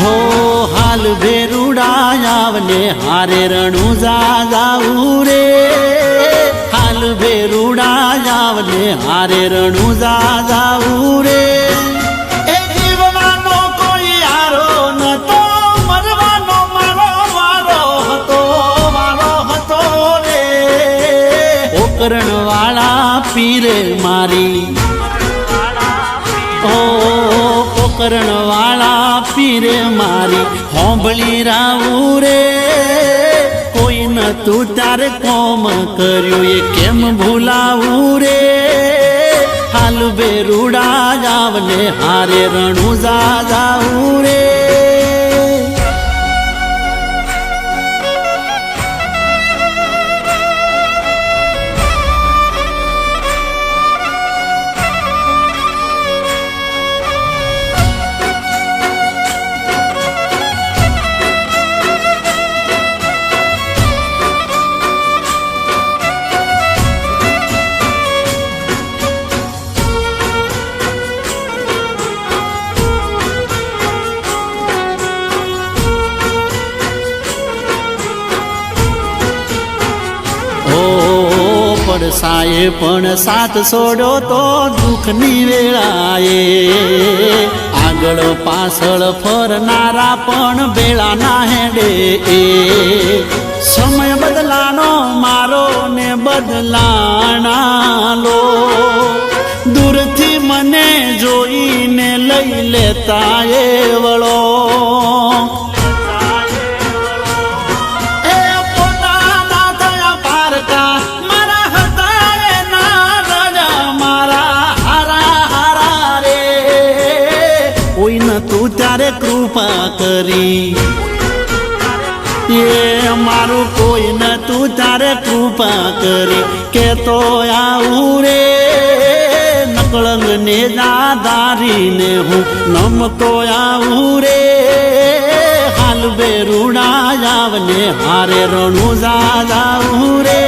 हो हाल भेरुडायावने हारे रणुजा जाऊ रे हाल भेरुडायावने हारे रणुजा जाऊ रे करण वाला पीर मारी ओ पोकरण वाला पीर मारी होंबली राऊ रे कोई न तू तारे कोम कर्यो ये केम भूलाऊ रे हाल बेरुडा जावने हारे रणुजा जाऊ रे પડસાએ પણ સાથ છોડ્યો તો દુઃખની વેળાએ આગળ પાછળ ફરનારા પણ બેળાના હેડે સમય બદલાનો મારો ને બદલાણા લો દૂરથી મને જોઈને લઈ લેતા એ વળો તું ત્યારે કૃપા કરી એ મારું કોઈ ન તું ત્યારે કૃપા કરી કે તો આવું રે નકળંગ ને દાદારીને હું નમતો આવું રે હાલ બેરુડા આવને હારે રણુજા જાવું રે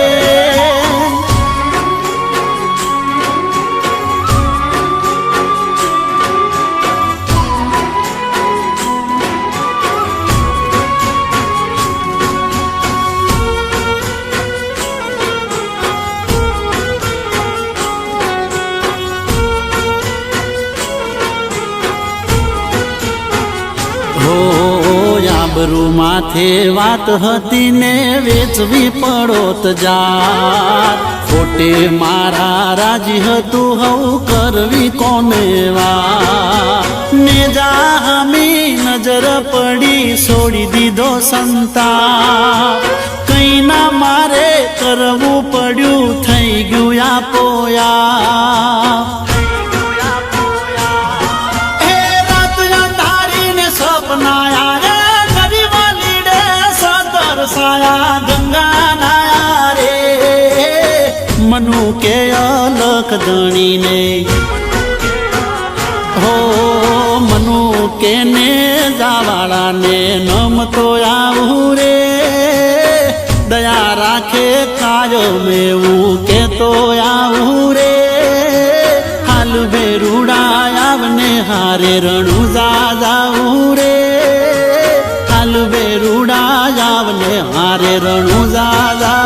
આબરૂ માથે વાત હતી ને વેચવી પડોત જા ખોટે મારા રાજી હતું હવ કરવી કોને વા ને જામી નજર પડી છોડી દીધો સંતા કઈ ના મારે કરવું પડ્યું થઈ ગયું આપોયા ગંગા નાયા રે મનુ કે અલખ ધણીને હો મનુ કે ને જાવાળાને નમતો આવું રે દયા રાખે કાયમ એવું કેતો આવું રે હાલ બેરુડા આવને હારે રણુજા જાવું રે હાલ બેરુડા આવને હારે રણુજા